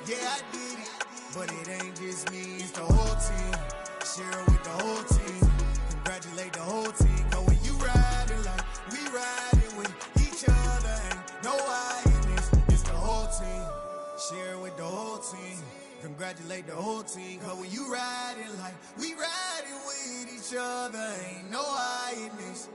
Yeah, I did it, but it ain't just me, it's the whole team. Share it with the whole team. Congratulate the whole team. Cause when you riding like we riding with each other, ain't no hiding, it's the whole team. Share it with the whole team. Congratulate the whole team. Cause when you riding like we riding with each other, ain't no hiding this.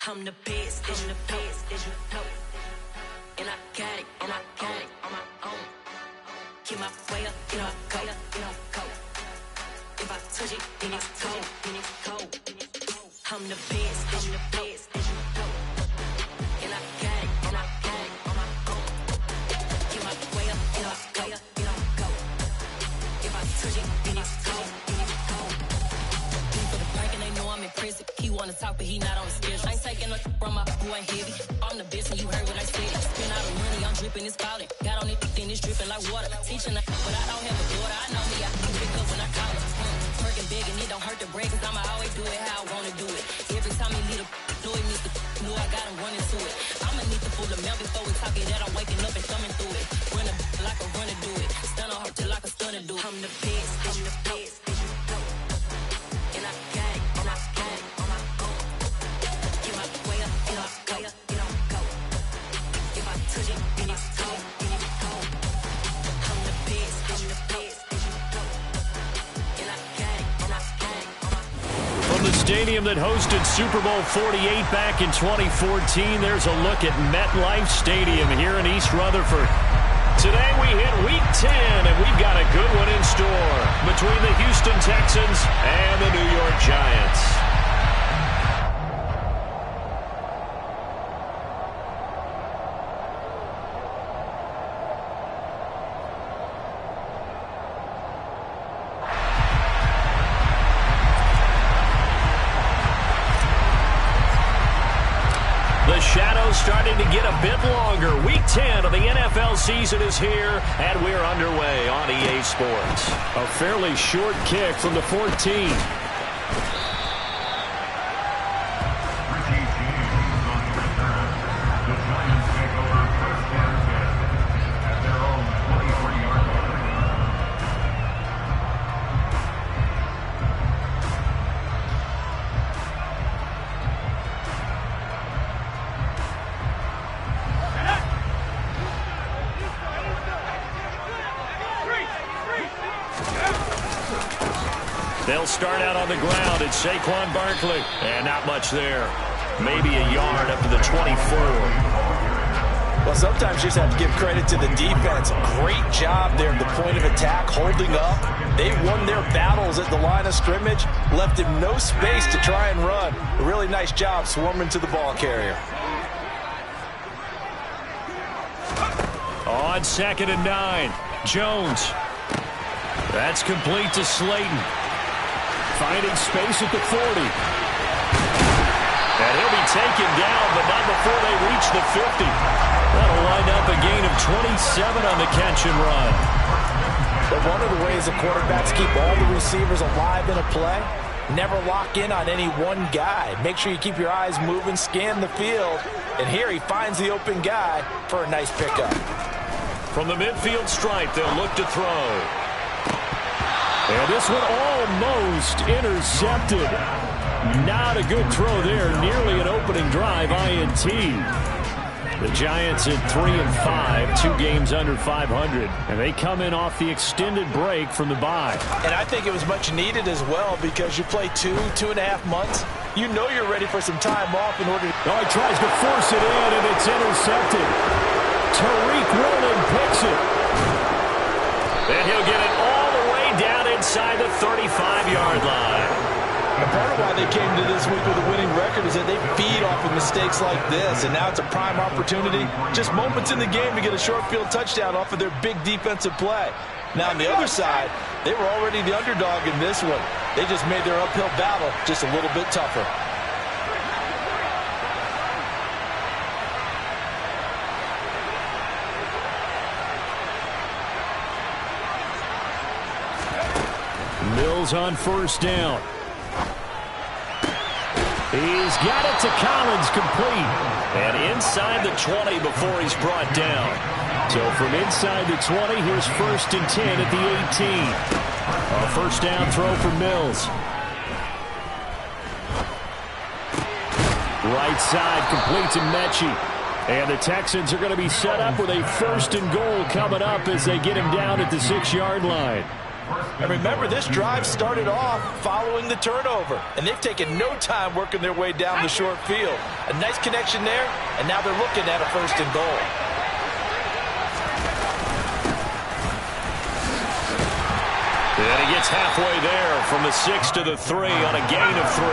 I'm the best, I'm the best, as you know. And I got it, and I got it on my own. Get my way up, get my go, go. If I touch it, then it's cold, then it's cold. I'm the best, I'm the best, as you know. And I got it, and I got it on my own. Get my way up, get my go. If I touch it, then it's cold, then it's cold. For the prank and they know I'm in prison. He wanna talk, but he not on the schedule. I ain't taking no from my boy heavy. I'm the best and you heard what I said. Spend all the money, I'm dripping, it's falling. Got on it, then it's dripping like water. Teaching her, but I don't have a daughter. I know me, I can pick up when I call her. Twerking big and it don't hurt the break, cause I'ma always do it how I wanna do it. Every time he need a know he needs to know I got him running to it. I'ma need to pull the mouth before we talk it that I'm waking up and coming through it. Run a like a runner do it. Stun on her till like a stunner do it. I'm the best, I'm the best. And I got it, and I got it on my own. Get my way up, get my go. If I touch it, then it's cold, then it's cold. I'm the best, I'm the best. And I got it, and I got it on my own. From the stadium that hosted Super Bowl 48 back in 2014, there's a look at MetLife Stadium here in East Rutherford. Today we hit Week 10, and we've got a good one in store between the Houston Texans and the New York Giants. The shadow's starting to get a bit longer. Week 10 of the NFL season is here, and we're underway on EA Sports. A fairly short kick from the 14. They'll start out on the ground. It's Saquon Barkley. And not much there. Maybe a yard up to the 24. Well, sometimes you just have to give credit to the defense. Great job there at the point of attack, holding up. They won their battles at the line of scrimmage, left him no space to try and run. A really nice job swarming to the ball carrier. On 2nd and 9, Jones. That's complete to Slayton. Finding space at the 40. And he'll be taken down, but not before they reach the 50. That'll wind up a gain of 27 on the catch and run. But one of the ways the quarterbacks keep all the receivers alive in a play, never lock in on any one guy. Make sure you keep your eyes moving, scan the field. And here he finds the open guy for a nice pickup. From the midfield stripe, they'll look to throw. And this one almost intercepted. Not a good throw there. Nearly an opening drive, INT. The Giants at 3-5, 2 games under 500. And they come in off the extended break from the bye. And I think it was much needed as well because you play 2.5 months. You know you're ready for some time off in order to... Oh, he tries to force it in, and it's intercepted. Tariq Woolen picks it. And he'll get it all the way down inside the 35-yard line. And part of why they came to this week with a winning record is that they feed off of mistakes like this, and now it's a prime opportunity. Just moments in the game to get a short field touchdown off of their big defensive play. Now on the other side, they were already the underdog in this one. They just made their uphill battle just a little bit tougher. Mills on first down. He's got it to Collins, complete. And inside the 20 before he's brought down. So from inside the 20, here's 1st and 10 at the 18. A first down throw for Mills. Right side, complete to Mechie. And the Texans are going to be set up with a 1st and goal coming up as they get him down at the 6-yard line. And remember, this drive started off following the turnover, and they've taken no time working their way down the short field. A nice connection there, and now they're looking at a 1st and goal. And he gets halfway there from the 6 to the 3 on a gain of 3.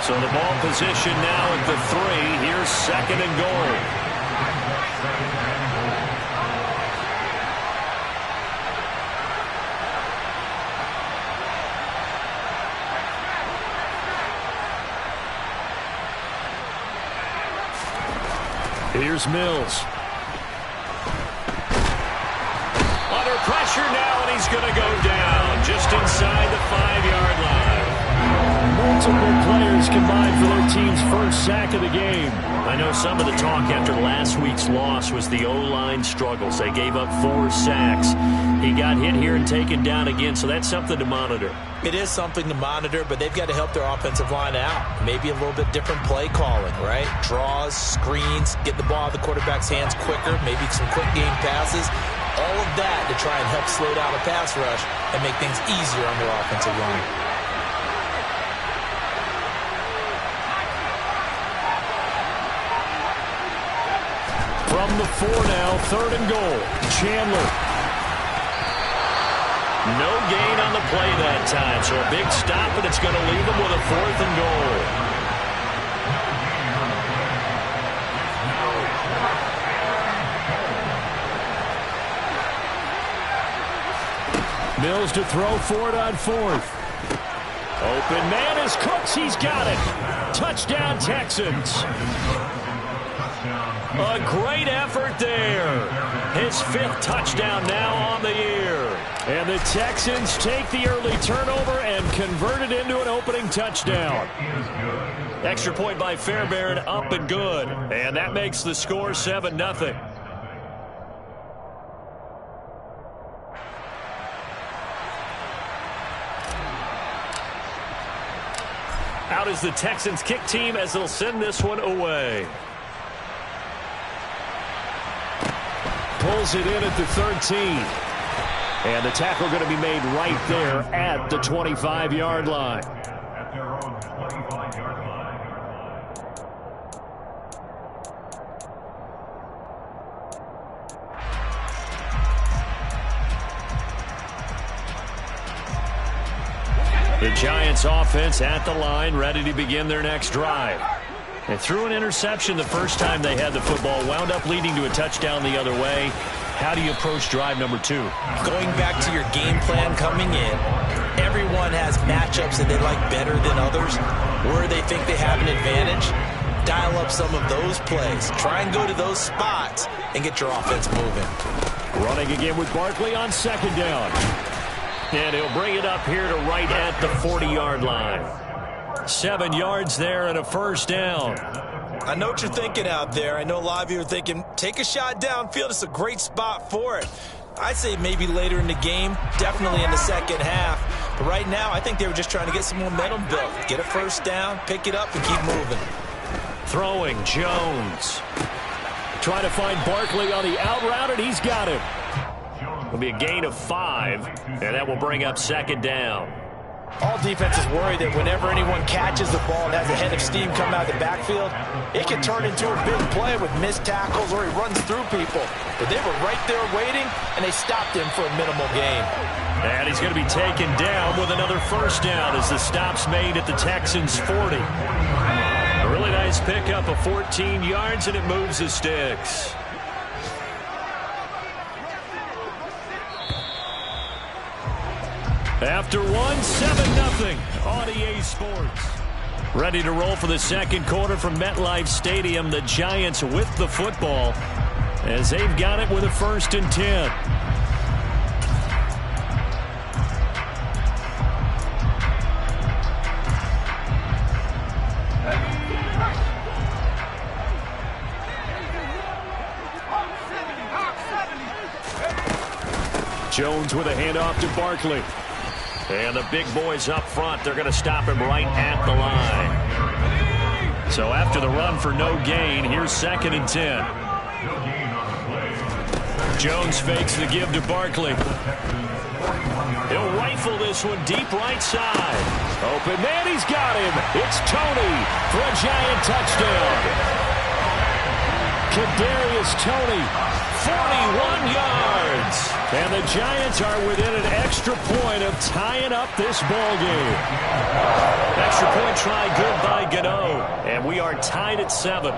So the ball position now at the 3. Here's 2nd and goal. Here's Mills. Under pressure now, and he's going to go down just inside the 5-yard line. Multiple players combined for their team's first sack of the game. I know some of the talk after last week's loss was the O-line struggles. They gave up 4 sacks. He got hit here and taken down again, so that's something to monitor. It is something to monitor, but they've got to help their offensive line out. Maybe a little bit different play calling, right? Draws, screens, get the ball out of the quarterback's hands quicker, maybe some quick game passes. All of that to try and help slow down a pass rush and make things easier on their offensive line. From the 4 now, 3rd and goal. Chandler. No gain on the play that time, so a big stop, and it's going to leave them with a 4th and goal. Mills to throw for it on 4th. Open man is Cooks. He's got it. Touchdown, Texans. A great effort there. His 5th touchdown now on the year. And the Texans take the early turnover and convert it into an opening touchdown. Extra point by Fairbairn, up and good. And that makes the score 7-0. Out is the Texans kick team as they'll send this one away. Pulls it in at the 13. And the tackle going to be made right there at the 25-yard line. At their own 25-yard line. The Giants offense at the line, ready to begin their next drive. They threw an interception the first time they had the football, wound up leading to a touchdown the other way. How do you approach drive number 2? Going back to your game plan coming in, everyone has matchups that they like better than others, where they think they have an advantage. Dial up some of those plays. Try and go to those spots and get your offense moving. Running again with Barkley on 2nd down. And he'll bring it up here to right at the 40-yard line. 7 yards there and a first down. I know what you're thinking out there. I know a lot of you are thinking, take a shot downfield. It's a great spot for it. I'd say maybe later in the game, definitely in the second half. But right now, I think they were just trying to get some momentum built. Get a first down, pick it up, and keep moving. Throwing, Jones. Trying to find Barkley on the out route, and he's got him. It'll be a gain of 5, and that will bring up 2nd down. All defenses worry that whenever anyone catches the ball and has a head of steam come out of the backfield, it can turn into a big play with missed tackles or he runs through people. But they were right there waiting, and they stopped him for a minimal gain. And he's going to be taken down with another first down as the stop's made at the Texans' 40. A really nice pickup of 14 yards, and it moves the sticks. After one, 7-0 on EA Sports. Ready to roll for the second quarter from MetLife Stadium. The Giants with the football as they've got it with a 1st and 10. Jones with a handoff to Barkley. And the big boys up front, they're going to stop him right at the line. So after the run for no gain, here's 2nd and 10. Jones fakes the give to Barkley. He'll rifle this one deep right side. Open man, he's got him. It's Tony for a Giant touchdown. Kadarius Toney, 41 yards. And the Giants are within an extra point of tying up this ball game. Extra point try good by Gano. And we are tied at 7.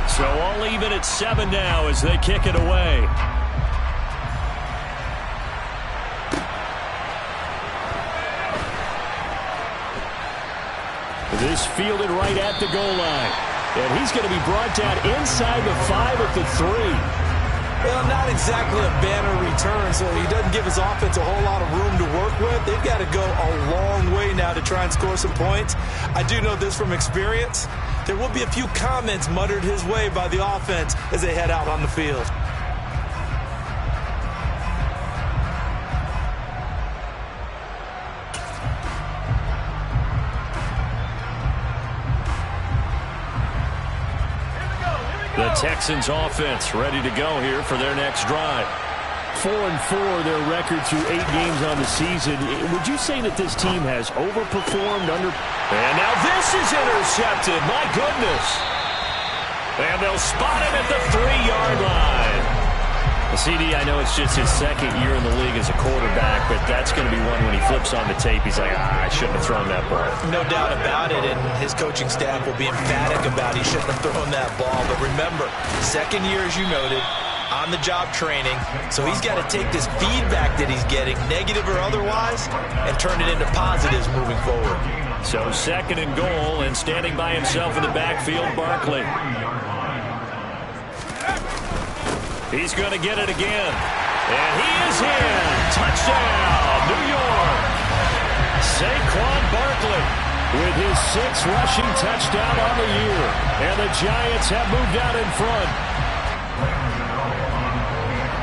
So all even at 7 now as they kick it away. This fielded right at the goal line. And he's going to be brought down inside the 5 at the 3. Well, not exactly a banner return, so he doesn't give his offense a whole lot of room to work with. They've got to go a long way now to try and score some points. I do know this from experience. There will be a few comments muttered his way by the offense as they head out on the field. The Texans offense ready to go here for their next drive. 4-4 their record through 8 games on the season. Would you say that this team has overperformed under... And now this is intercepted. My goodness. And they'll spot him at the 3-yard line. CD, I know it's just his 2nd year in the league as a quarterback, but that's going to be one when he flips on the tape. He's like, I shouldn't have thrown that ball. No doubt about it, and his coaching staff will be emphatic about he shouldn't have thrown that ball. But remember, 2nd year, as you noted, on-the-job training, so he's got to take this feedback that he's getting, negative or otherwise, and turn it into positives moving forward. So 2nd and goal, and standing by himself in the backfield, Barkley. He's going to get it again. And he is in. Touchdown, New York. Saquon Barkley with his 6th rushing touchdown on the year. And the Giants have moved out in front.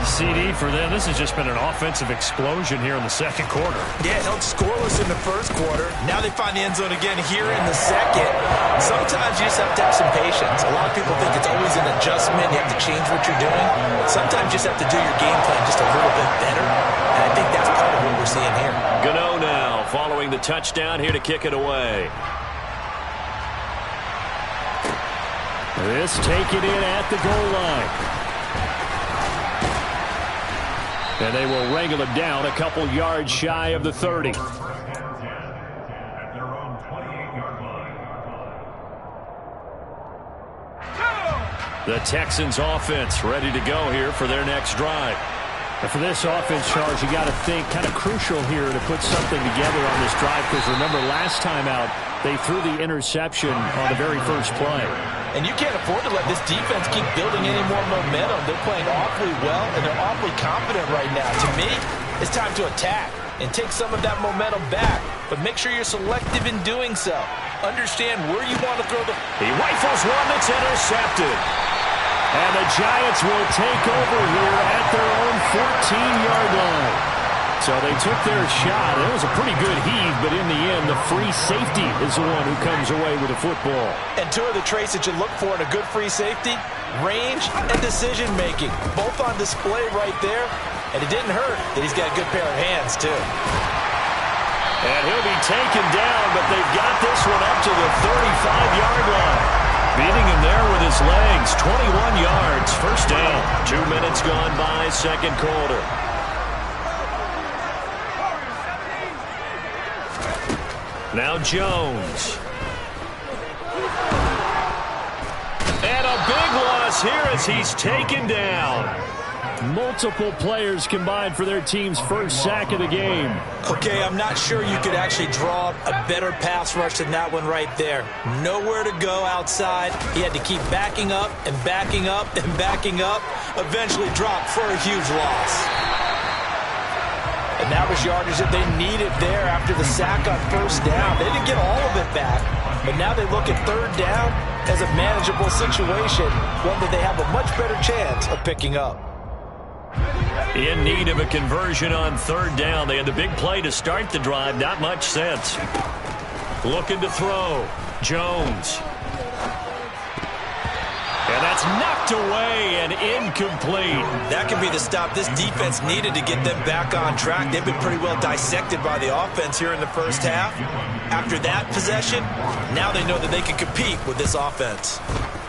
CD for them, this has just been an offensive explosion here in the 2nd quarter. Yeah, held scoreless in the 1st quarter. Now they find the end zone again here in the 2nd. Sometimes you just have to have some patience. A lot of people think it's always an adjustment. You have to change what you're doing. Sometimes you just have to do your game plan just a little bit better. And I think that's part of what we're seeing here. Gano now following the touchdown here to kick it away. This taken in at the goal line. And they will wrangle him down a couple yards shy of the 30. The Texans offense ready to go here for their next drive. And for this offense, Charles, you got to think kind of crucial here to put something together on this drive, because remember last time out they threw the interception on the very first play. And you can't afford to let this defense keep building any more momentum. They're playing awfully well, and they're awfully confident right now. To me, it's time to attack and take some of that momentum back. But make sure you're selective in doing so. Understand where you want to throw the... He rifles one that's intercepted. And the Giants will take over here at their own 14-yard line. So they took their shot. It was a pretty good heave, but in the end, the free safety is the one who comes away with the football. And 2 of the traits that you look for in a good free safety, range and decision-making, both on display right there. And it didn't hurt that he's got a good pair of hands, too. And he'll be taken down, but they've got this one up to the 35-yard line. Beating him there with his legs. 21 yards. First down. 2 minutes gone by, second quarter. Now Jones. And a big loss here as he's taken down. Multiple players combined for their team's first sack of the game. Okay, I'm not sure you could actually draw a better pass rush than that one right there. Nowhere to go outside. He had to keep backing up and backing up and backing up. Eventually dropped for a huge loss. And that was yardage that they needed there after the sack on first down. They didn't get all of it back, but now they look at third down as a manageable situation, one that they have a much better chance of picking up. In need of a conversion on third down. They had the big play to start the drive. Not much sense. Looking to throw. Jones. And that's knocked away and incomplete. That could be the stop this defense needed to get them back on track. They've been pretty well dissected by the offense here in the first half. After that possession, now they know that they can compete with this offense.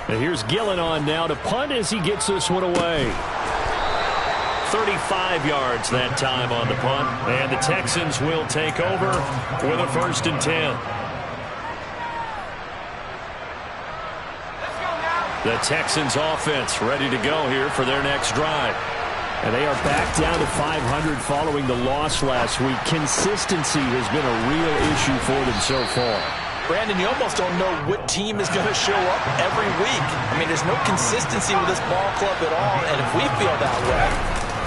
And here's Gillen on now to punt as he gets this one away. 35 yards that time on the punt. And the Texans will take over with a 1st and 10. The Texans offense ready to go here for their next drive. And they are back down to 500 following the loss last week. Consistency has been a real issue for them so far. Brandon, you almost don't know what team is going to show up every week. I mean, there's no consistency with this ball club at all. And if we feel that way,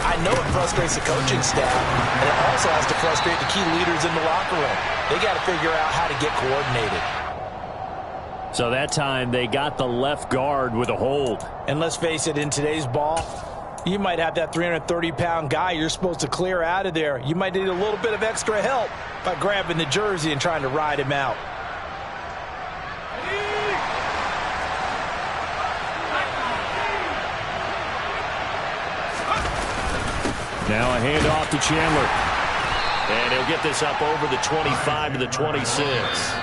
I know it frustrates the coaching staff, and it also has to frustrate the key leaders in the locker room. They got to figure out how to get coordinated. So that time they got the left guard with a hold. And let's face it, in today's ball, you might have that 330-pound guy you're supposed to clear out of there. You might need a little bit of extra help by grabbing the jersey and trying to ride him out. Now a handoff to Chandler. And he'll get this up over the 25 to the 26.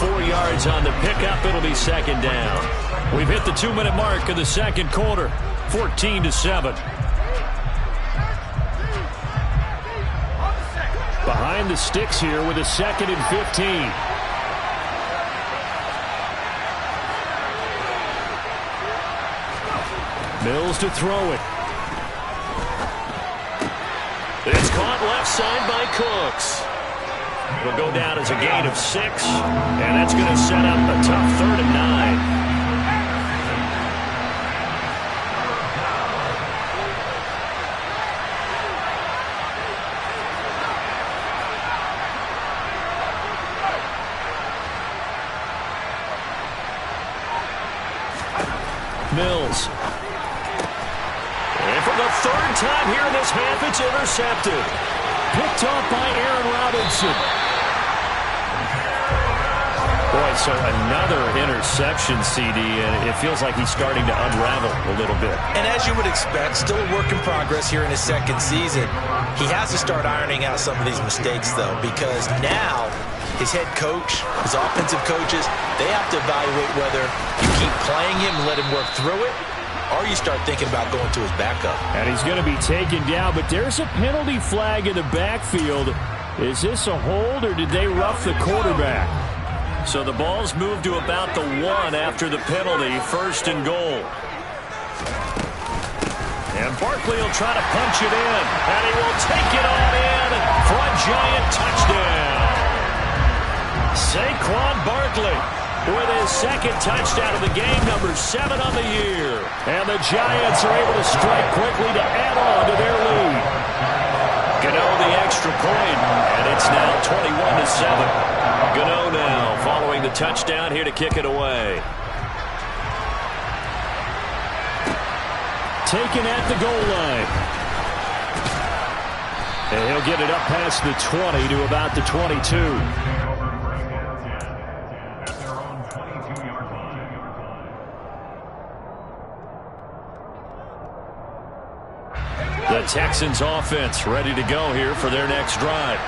4 yards on the pickup. It'll be second down. We've hit the 2-minute mark of the second quarter. 14-7. Behind the sticks here with a 2nd and 15. Mills to throw it. It's caught left side by Cooks. It'll go down as a gain of 6, and that's going to set up a tough 3rd and 9. Mills. And for the 3rd time here in this half, it's intercepted. Picked off by Aaron Robinson. Boy, so another interception, CD, and it feels like he's starting to unravel a little bit. And as you would expect, still a work in progress here in his 2nd season. He has to start ironing out some of these mistakes, though, because now his head coach, his offensive coaches, they have to evaluate whether you keep playing him and let him work through it, or you start thinking about going to his backup. And he's going to be taken down, but there's a penalty flag in the backfield. Is this a hold, or did they rough the quarterback? So the ball's moved to about the 1 after the penalty, 1st and goal. And Barkley will try to punch it in, and he will take it on in for a giant touchdown. Saquon Barkley with his 2nd touchdown of the game, number 7 on the year. And the Giants are able to strike quickly to add on to their lead. Gano the extra point, and it's now 21-7. Gano now following the touchdown here to kick it away. Taken at the goal line. And he'll get it up past the 20 to about the 22. The Texans offense ready to go here for their next drive.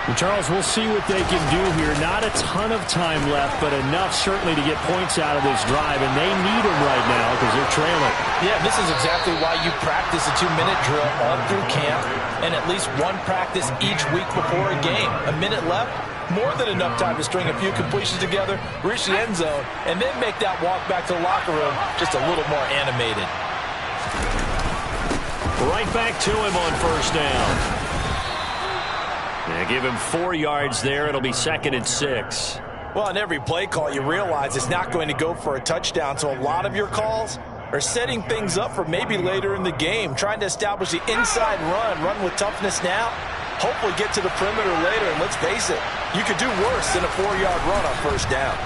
Well, Charles, we'll see what they can do here. Not a ton of time left, but enough certainly to get points out of this drive, and they need them right now because they're trailing. Yeah, this is exactly why you practice a 2-minute drill all through camp and at least one practice each week before a game. A minute left, more than enough time to string a few completions together, reach the end zone, and then make that walk back to the locker room just a little more animated. Right back to him on first down. Yeah, give him 4 yards there. It'll be 2nd and 6. Well, on every play call, you realize it's not going to go for a touchdown, so a lot of your calls are setting things up for maybe later in the game, trying to establish the inside run with toughness now, hopefully get to the perimeter later, and let's face it, you could do worse than a 4-yard run on first down.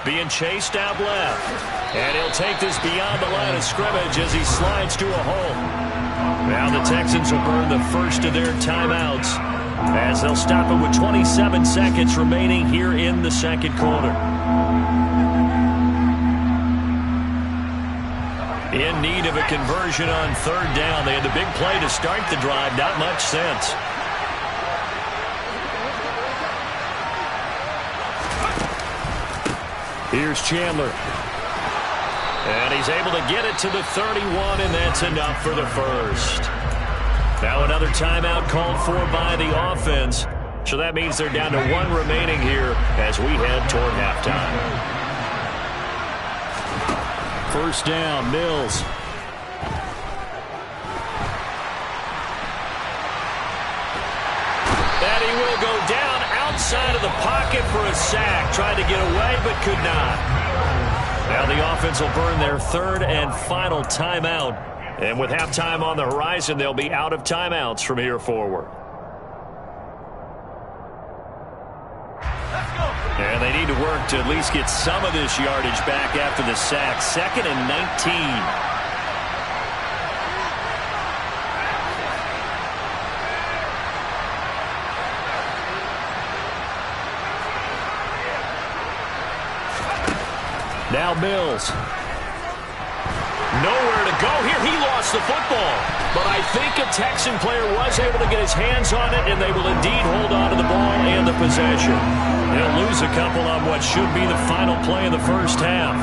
Being chased out left, and he'll take this beyond the line of scrimmage as he slides to a hole. Now the Texans will burn the first of their timeouts as they'll stop it with 27 seconds remaining here in the second quarter. In need of a conversion on third down. They had the big play to start the drive. Not much sense. Here's Chandler. And he's able to get it to the 31, and that's enough for the first. Now another timeout called for by the offense. So that means they're down to 1 remaining here as we head toward halftime. First down, Mills. And he will go down outside of the pocket for a sack. Tried to get away, but could not. Now the offense will burn their 3rd and final timeout. And with halftime on the horizon, they'll be out of timeouts from here forward. And they need to work to at least get some of this yardage back after the sack. 2nd and 19. Now Mills. Nowhere to go here. He lost the football. But I think a Texan player was able to get his hands on it, and they will indeed hold on to the ball and the possession. They'll lose a couple on what should be the final play of the first half.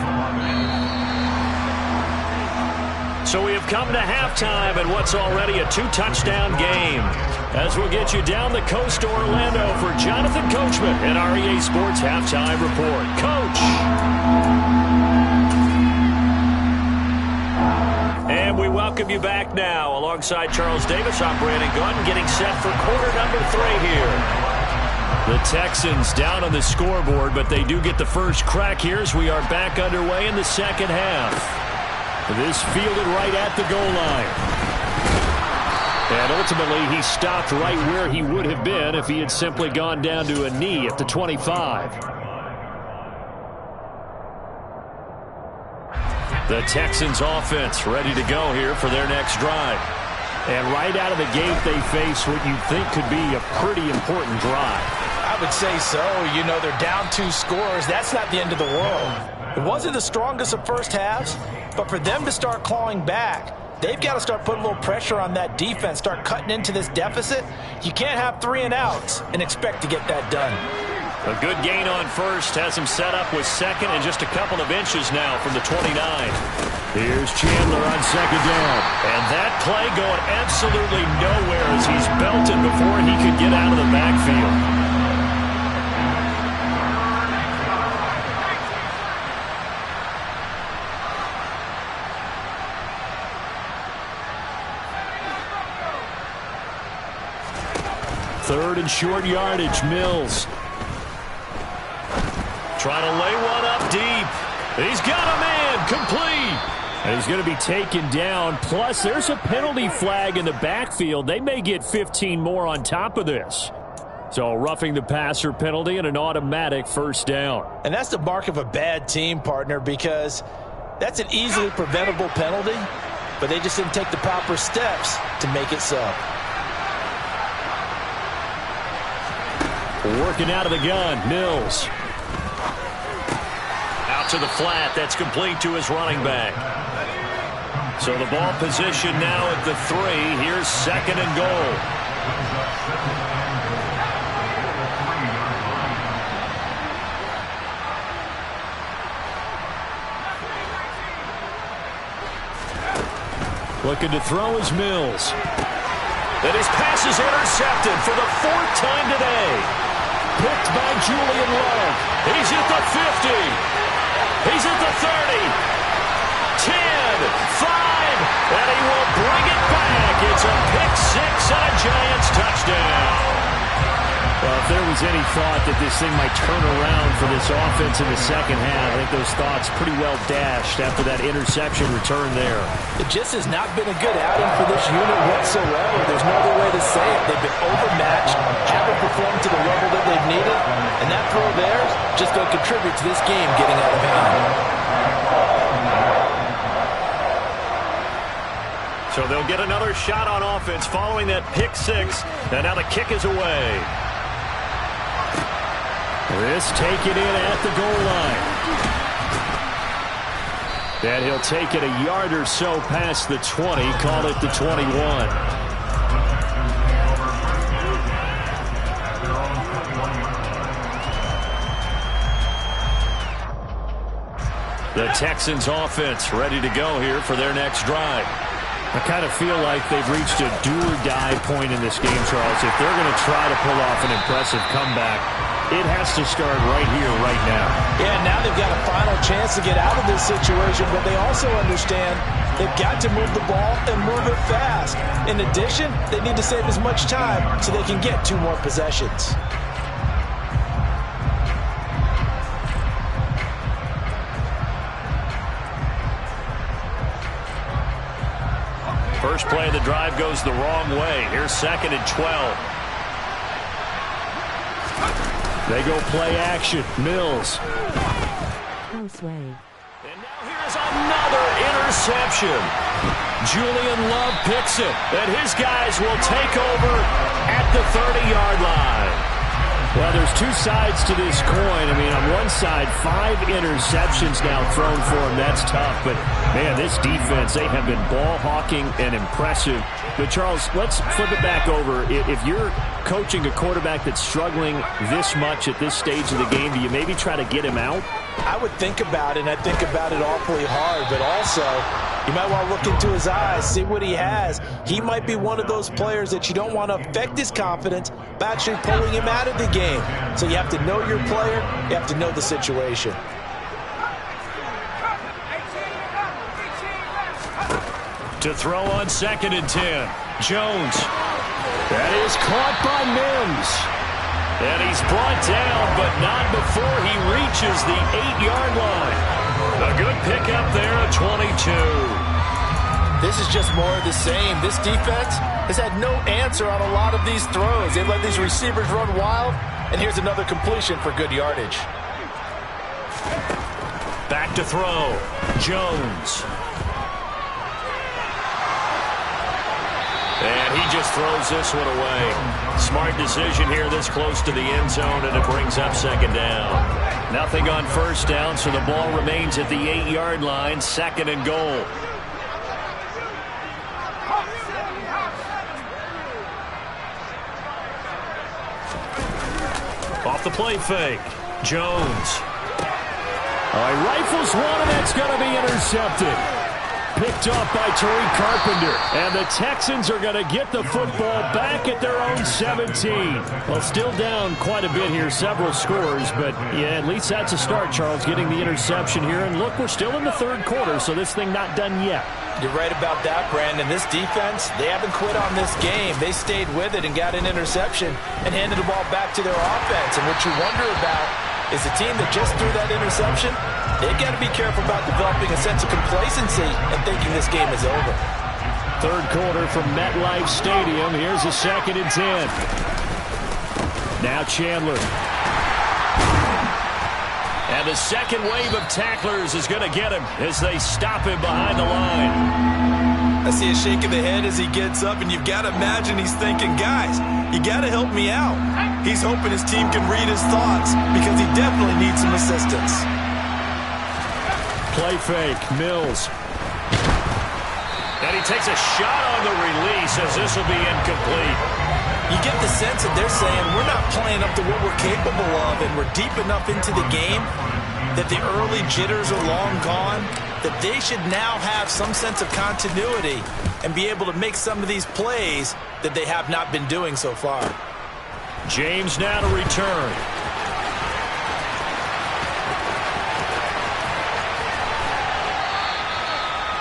So we have come to halftime in what's already a 2-touchdown game. As we'll get you down the coast to Orlando for Jonathan Coachman and our EA Sports Halftime Report. Coach! And we welcome you back now. Alongside Charles Davis, I'm Brandon Gunn, getting set for quarter number 3 here. The Texans down on the scoreboard, but they do get the first crack here as we are back underway in the second half. This fielded right at the goal line. And ultimately, he stopped right where he would have been if he had simply gone down to a knee at the 25. The Texans offense ready to go here for their next drive. And right out of the gate, they face what you think could be a pretty important drive. I would say so. You know, they're down 2 scores. That's not the end of the world. It wasn't the strongest of first halves, but for them to start clawing back, they've got to start putting a little pressure on that defense, start cutting into this deficit. You can't have 3 and outs and expect to get that done. A good gain on first has him set up with 2nd and just a couple of inches now from the 29. Here's Chandler on 2nd down. And that play going absolutely nowhere as he's belted before he could get out of the backfield. Third and short yardage, Mills. Trying to lay one up deep. He's got a man, complete. And he's going to be taken down. Plus, there's a penalty flag in the backfield. They may get 15 more on top of this. So, roughing the passer penalty and an automatic first down. And that's the mark of a bad team, partner, because that's an easily preventable penalty, but they just didn't take the proper steps to make it so. Working out of the gun, Mills. Out to the flat. That's complete to his running back. So the ball position now at the 3. Here's 2nd and goal. Looking to throw is Mills. And his pass is intercepted for the 4th time today. Picked by Julian Love. He's at the 50. He's at the 30. 10, 5, and he will bring it back. It's a pick 6 and a Giants touchdown. Well, if there was any thought that this thing might turn around for this offense in the second half, I think those thoughts pretty well dashed after that interception return there. It just has not been a good outing for this unit whatsoever. There's no other way to say it. They've been overmatched, haven't performed to the level that they've needed, and that throw there is just going to contribute to this game getting out of hand. So they'll get another shot on offense following that pick 6, and now the kick is away. This taken in at the goal line. And he'll take it a yard or so past the 20, call it the 21. The Texans offense ready to go here for their next drive. I kind of feel like they've reached a do-or-die point in this game, Charles. If they're going to try to pull off an impressive comeback, it has to start right here, right now. Yeah, now they've got a final chance to get out of this situation, but they also understand they've got to move the ball and move it fast. In addition, they need to save as much time so they can get 2 more possessions. First play of the drive goes the wrong way. Here's 2nd and 12. They go play action. Mills. Close way. And now here's another interception. Julian Love picks it, and his guys will take over at the 30-yard line. Well, there's 2 sides to this coin. I mean, on one side, 5 interceptions now thrown for him. That's tough. But, man, this defense, they have been ball hawking and impressive. But, Charles, let's flip it back over. If you're coaching a quarterback that's struggling this much at this stage of the game, do you maybe try to get him out? I would think about it, and I think about it awfully hard. But also, you might want to look into his eyes, see what he has. He might be one of those players that you don't want to affect his confidence by actually pulling him out of the game. So you have to know your player. You have to know the situation. To throw on 2nd and 10. Jones. That is caught by Mims. And he's brought down, but not before he reaches the 8-yard line. A good pickup there at 22. This is just more of the same. This defense has had no answer on a lot of these throws. They let these receivers run wild, and here's another completion for good yardage. Back to throw. Jones. And he just throws this one away. Smart decision here this close to the end zone, and it brings up 2nd down. Nothing on 1st down, so the ball remains at the 8-yard line, 2nd and goal. Off the play fake. Jones. All right, rifles one, and that's going to be intercepted. Picked up by Tariq Carpenter. And the Texans are going to get the football back at their own 17. Well, still down quite a bit here, several scores. But, yeah, at least that's a start, Charles, getting the interception here. And, look, we're still in the 3rd quarter, so this thing not done yet. You're right about that, Brandon. This defense, they haven't quit on this game. They stayed with it and got an interception and handed the ball back to their offense. And what you wonder about is the team that just threw that interception, they've got to be careful about developing a sense of complacency and thinking this game is over. 3rd quarter from MetLife Stadium. Here's a 2nd and 10. Now Chandler. And the second wave of tacklers is going to get him as they stop him behind the line. I see a shake of the head as he gets up, and you've got to imagine he's thinking, guys, you got to help me out. He's hoping his team can read his thoughts because he definitely needs some assistance. Play fake. Mills. And he takes a shot on the release as this will be incomplete. You get the sense that they're saying we're not playing up to what we're capable of, and we're deep enough into the game that the early jitters are long gone, that they should now have some sense of continuity and be able to make some of these plays that they have not been doing so far. James now to return.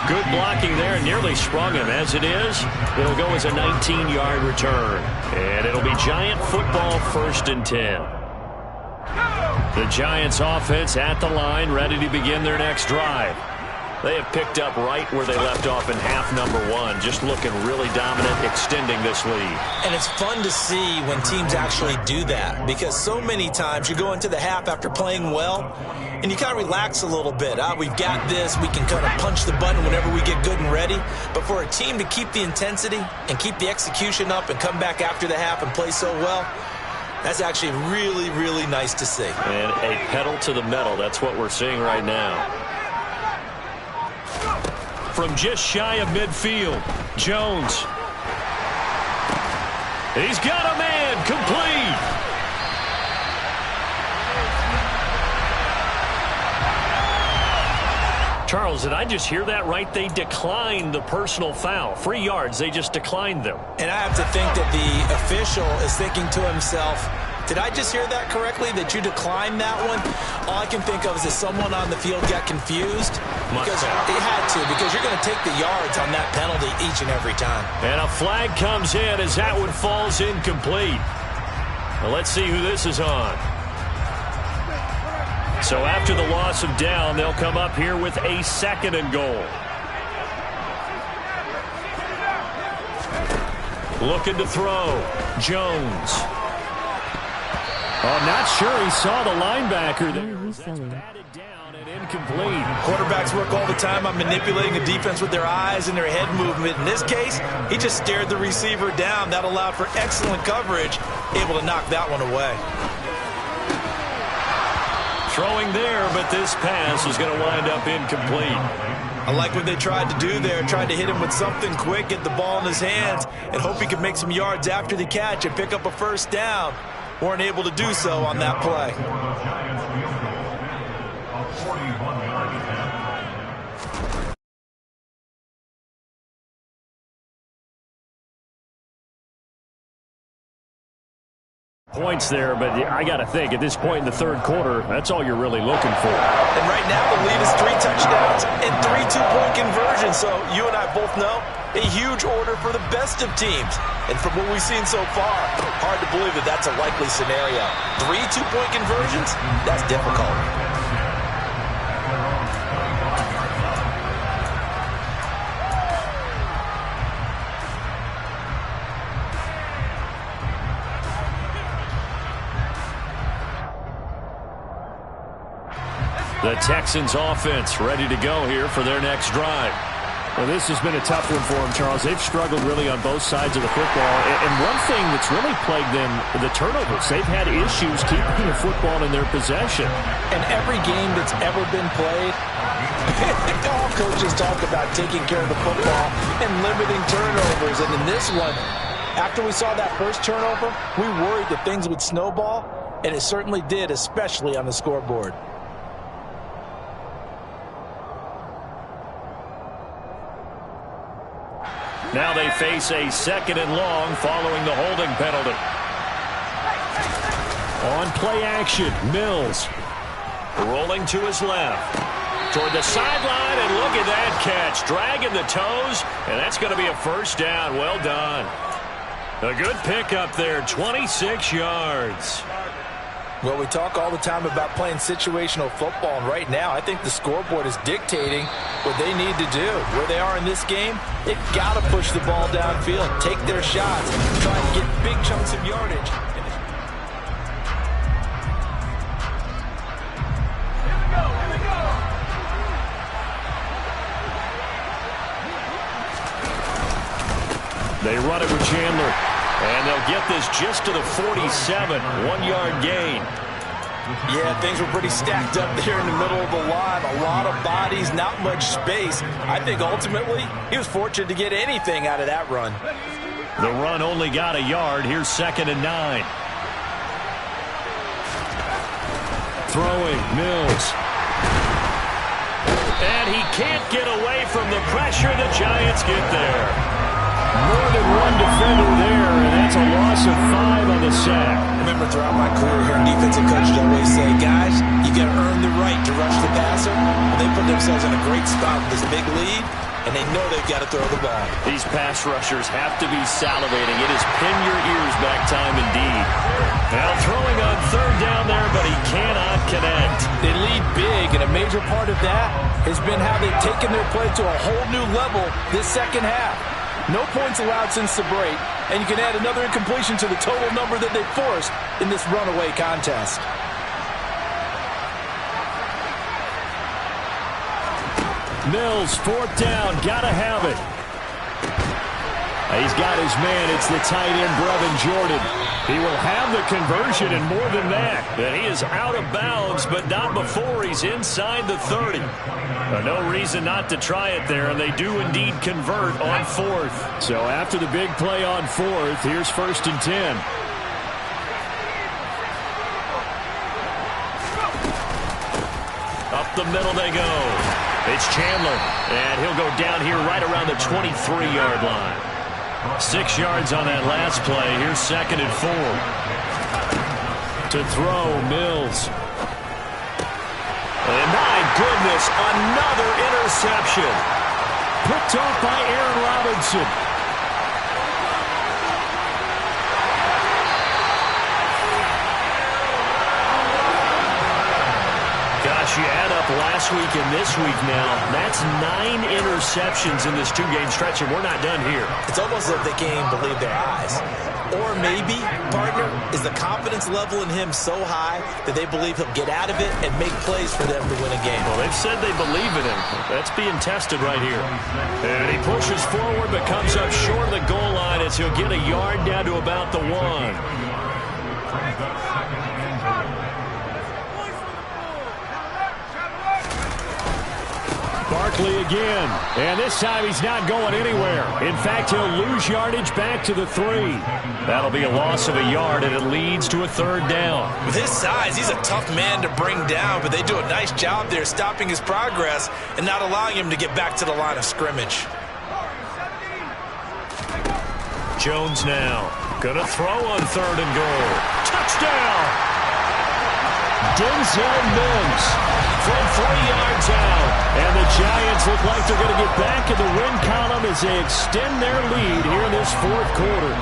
Good blocking there, nearly sprung him. As it is, it'll go as a 19-yard return. And it'll be Giant football, 1st and 10. The Giants offense at the line, ready to begin their next drive. They have picked up right where they left off in half number 1, just looking really dominant, extending this lead. And it's fun to see when teams actually do that, because so many times you go into the half after playing well, and you kind of relax a little bit. We've got this. We can kind of punch the button whenever we get good and ready. But for a team to keep the intensity and keep the execution up and come back after the half and play so well, that's actually really, really nice to see. And a pedal to the metal. That's what we're seeing right now. From just shy of midfield, Jones. He's got a man, complete. Charles, did I just hear that right? They declined the personal foul. 3 yards, they just declined them. And I have to think that the official is thinking to himself, did I just hear that correctly, that you declined that one? All I can think of is that someone on the field got confused. Because they had to, because you're going to take the yards on that penalty each and every time. And a flag comes in as that one falls incomplete. Well, let's see who this is on. So after the loss of down, they'll come up here with a 2nd and goal. Looking to throw. Jones. Oh, not sure he saw the linebacker there. That's batted down and incomplete. Quarterbacks work all the time on manipulating a defense with their eyes and their head movement. In this case, he just stared the receiver down. That allowed for excellent coverage, able to knock that one away. Throwing there, but this pass is going to wind up incomplete. I like what they tried to do there, tried to hit him with something quick, get the ball in his hands, and hope he could make some yards after the catch and pick up a 1st down. Weren't able to do so on that play. Points there, but I got to think, at this point in the 3rd quarter, that's all you're really looking for. And right now, the lead is 3 touchdowns and 3 two-point conversions. So you and I both know a huge order for the best of teams. And from what we've seen so far, hard to believe that that's a likely scenario. 3 two-point conversions? That's difficult. The Texans offense ready to go here for their next drive. Well, this has been a tough one for them, Charles. They've struggled really on both sides of the football. And one thing that's really plagued them, the turnovers. They've had issues keeping the football in their possession. And every game that's ever been played, all coaches talk about taking care of the football and limiting turnovers. And in this one, after we saw that first turnover, we worried that things would snowball, and it certainly did, especially on the scoreboard. Now they face a 2nd and long following the holding penalty. On play action, Mills. Rolling to his left. Toward the sideline, and look at that catch. Dragging the toes, and that's going to be a 1st down. Well done. A good pickup there, 26 yards. Well, we talk all the time about playing situational football, and right now I think the scoreboard is dictating what they need to do. Where they are in this game, they've got to push the ball downfield, take their shots, try and get big chunks of yardage. They run it with Chandler. And they'll get this just to the 47, 1-yard gain. Yeah, things were pretty stacked up there in the middle of the line. A lot of bodies, not much space. I think ultimately he was fortunate to get anything out of that run. The run only got a yard. Here's 2nd and 9. Throwing, Mills. And he can't get away from the pressure. The Giants get there. More than one defender there, and that's a loss of 5 on the sack. I remember throughout my career here, defensive coaches always say, guys, you got to earn the right to rush the passer. Well, they put themselves in a great spot with this big lead, and they know they've got to throw the ball. These pass rushers have to be salivating. It is pin your ears back time indeed. Now throwing on 3rd down there, but he cannot connect. They lead big, and a major part of that has been how they've taken their play to a whole new level this second half. No points allowed since the break, and you can add another incompletion to the total number that they forced in this runaway contest. Mills, 4th down, gotta have it. He's got his man. It's the tight end, Brevin Jordan. He will have the conversion and more than that. And he is out of bounds, but not before he's inside the 30. No reason not to try it there, and they do indeed convert on 4th. So after the big play on 4th, here's 1st and 10. Up the middle they go. It's Chandler, and he'll go down here right around the 23-yard line. 6 yards on that last play. Here's 2nd and 4. To throw, Mills. And my goodness, another interception. Picked off by Aaron Robinson. Gosh, you add up last week and this week now. That's 9 interceptions in this 2-game stretch, and we're not done here. It's almost as if they can't even believe their eyes. Or maybe, partner, is the confidence level in him so high that they believe he'll get out of it and make plays for them to win a game. Well, they've said they believe in him. That's being tested right here. And he pushes forward but comes up short of the goal line as he'll get a yard down to about the 1. Barkley again, and this time he's not going anywhere. In fact, he'll lose yardage back to the 3. That'll be a loss of a yard, and it leads to a 3rd down. With his size, he's a tough man to bring down, but they do a nice job there stopping his progress and not allowing him to get back to the line of scrimmage. Jones now, gonna throw on 3rd and goal. Touchdown! Denzel Mims from 3 yards out. And the Giants look like they're going to get back in the win column as they extend their lead here in this 4th quarter.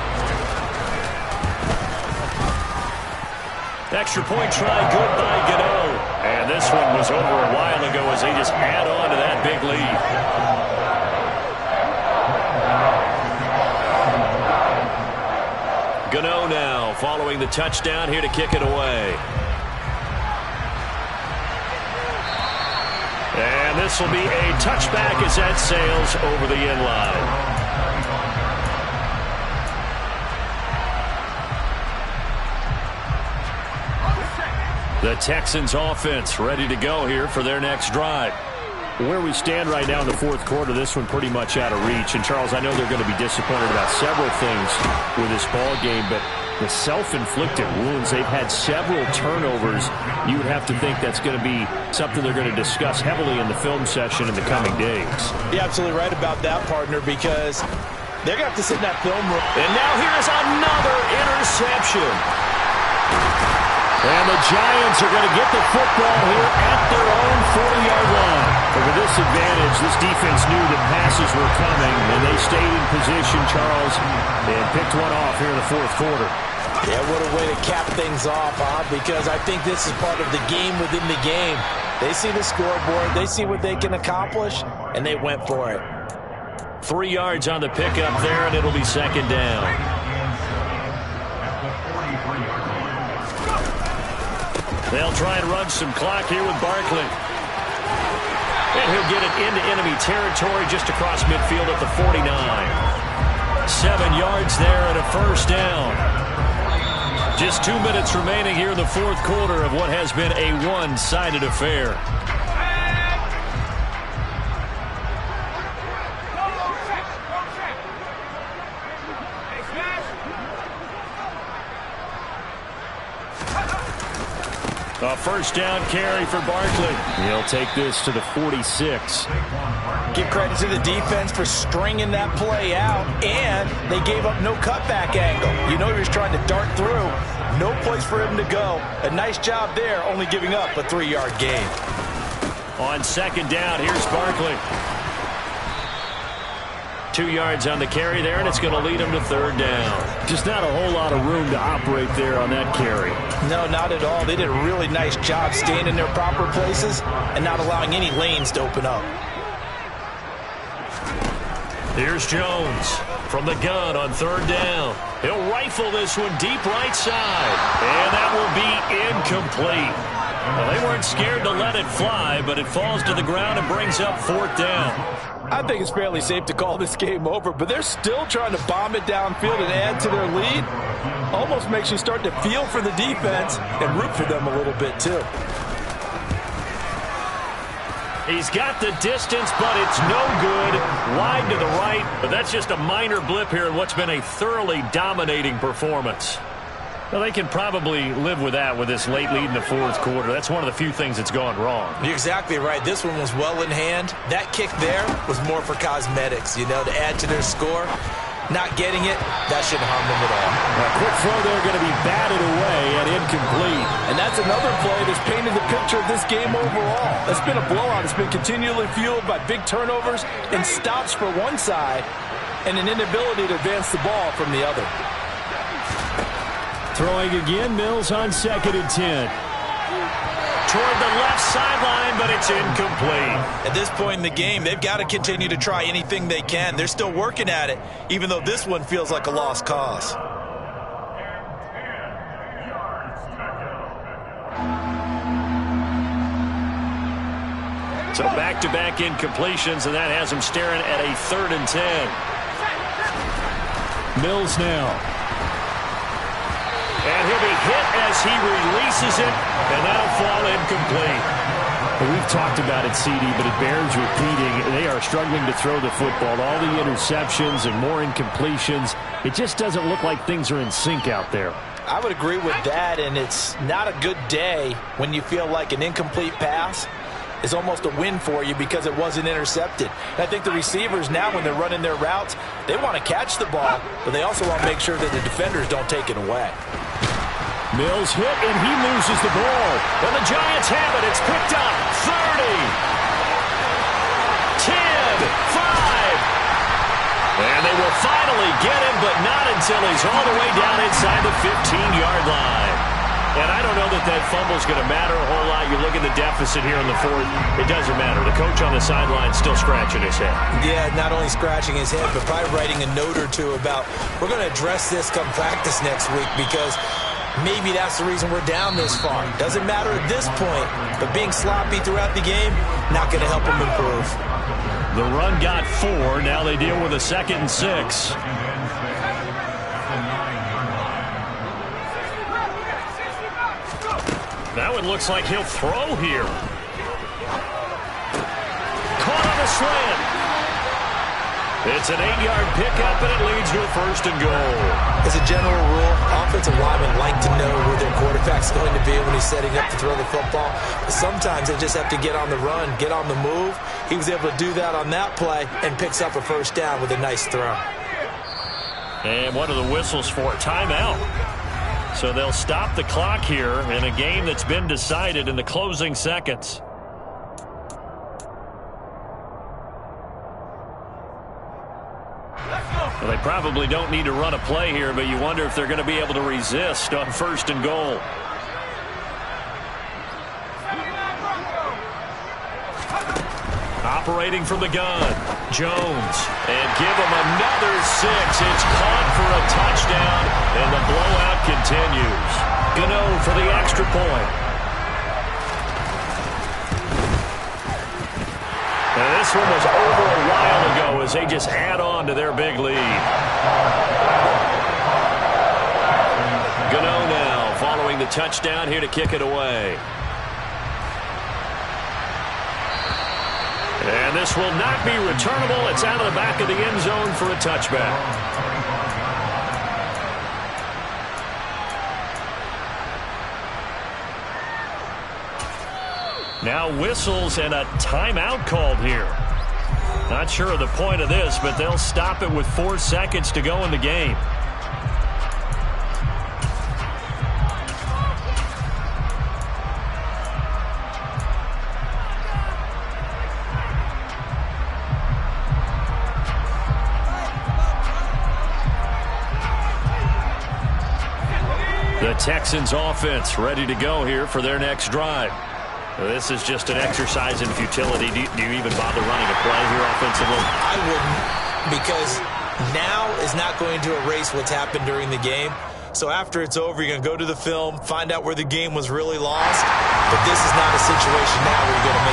Extra point try good by Gano. And this one was over a while ago as they just add on to that big lead. Gano now following the touchdown here to kick it away. And this will be a touchback as that sails over the end line. The Texans offense ready to go here for their next drive. Where we stand right now in the 4th quarter, this one pretty much out of reach. And, Charles, I know they're going to be disappointed about several things with this ball game, but the self-inflicted wounds, they've had several turnovers. You would have to think that's going to be something they're going to discuss heavily in the film session in the coming days. You're absolutely right about that, partner, because they're going to have to sit in that film room. And now here's another interception. And the Giants are going to get the football here at their own 40-yard line. But with this advantage, this defense knew that passes were coming, and they stayed in position, Charles, and picked one off here in the 4th quarter. Yeah, what a way to cap things off, huh? Because I think this is part of the game within the game. They see the scoreboard, they see what they can accomplish, and they went for it. 3 yards on the pickup there, and it'll be 2nd down. They'll try and run some clock here with Barkley. And he'll get it into enemy territory just across midfield at the 49. 7 yards there and a 1st down. Just 2 minutes remaining here in the fourth quarter of what has been a one-sided affair. A first down carry for Barkley. He'll take this to the 46. Give credit to the defense for stringing that play out, and they gave up no cutback angle. You know he was trying to dart through. No place for him to go. A nice job there, only giving up a 3-yard gain. On second down, here's Barkley. 2 yards on the carry there, and it's going to lead him to third down. Just not a whole lot of room to operate there on that carry. No, not at all. They did a really nice job staying in their proper places and not allowing any lanes to open up. Here's Jones from the gun on third down. He'll rifle this one deep right side, and that will be incomplete. Well, they weren't scared to let it fly, but it falls to the ground and brings up fourth down. I think it's fairly safe to call this game over, but they're still trying to bomb it downfield and add to their lead. Almost makes you start to feel for the defense and root for them a little bit, too. He's got the distance, but it's no good. Wide to the right, but that's just a minor blip here in what's been a thoroughly dominating performance. Well, they can probably live with that with this late lead in the fourth quarter. That's one of the few things that's gone wrong. You're exactly right. This one was well in hand. That kick there was more for cosmetics, you know, to add to their score. Not getting it, that shouldn't harm them at all. A quick throw there going to be batted away and incomplete. And that's another play that's painted the picture of this game overall. That's been a blowout. It's been continually fueled by big turnovers and stops for one side and an inability to advance the ball from the other. Throwing again, Mills on second and 10. Toward the left sideline, but it's incomplete. At this point in the game, they've got to continue to try anything they can. They're still working at it, even though this one feels like a lost cause. So back-to-back incompletions, and that has him staring at a 3rd and 10. Mills now. And he'll be hit as he releases it, and that'll fall incomplete. Well, we've talked about it, CD, but it bears repeating. They are struggling to throw the football. All the interceptions and more incompletions. It just doesn't look like things are in sync out there. I would agree with that, and it's not a good day when you feel like an incomplete pass is almost a win for you because it wasn't intercepted. And I think the receivers now, when they're running their routes, they want to catch the ball, but they also want to make sure that the defenders don't take it away. Mills hit, and he loses the ball. And the Giants have it. It's picked up. 30. 10. 5. And they will finally get him, but not until he's all the way down inside the 15-yard line. And I don't know that that fumble is going to matter a whole lot. You look at the deficit here in the fourth, it doesn't matter. The coach on the sideline still scratching his head. Yeah, not only scratching his head, but probably writing a note or two about, we're going to address this come practice next week because maybe that's the reason we're down this far. Doesn't matter at this point, but being sloppy throughout the game, not going to help them improve. The run got 4. Now they deal with a 2nd and 6. Now it looks like he'll throw here. Caught on a slant. It's an 8-yard pickup, and it leads to a 1st and goal. As a general rule, offensive linemen like to know where their quarterback's going to be when he's setting up to throw the football. But sometimes they just have to get on the run, get on the move. He was able to do that on that play and picks up a 1st down with a nice throw. And one of the whistles for a timeout. So they'll stop the clock here in a game that's been decided in the closing seconds. Well, they probably don't need to run a play here, but you wonder if they're going to be able to resist on 1st and goal. Operating from the gun, Jones, and give him another 6. It's caught for a touchdown, and the blowout continues. Gano for the extra point. And this one was over a while ago as they just add on to their big lead. Gano now. touchdown here to kick it away. And this will not be returnable. It's out of the back of the end zone for a touchback. Now whistles and a timeout called here. Not sure of the point of this, but they'll stop it with 4 seconds to go in the game. The Texans offense ready to go here for their next drive. This is just an exercise in futility. Do you even bother running a play here offensively? I wouldn't, because now is not going to erase what's happened during the game. So after it's over, you're going to go to the film, find out where the game was really lost. But this is not a situation now where you're going to make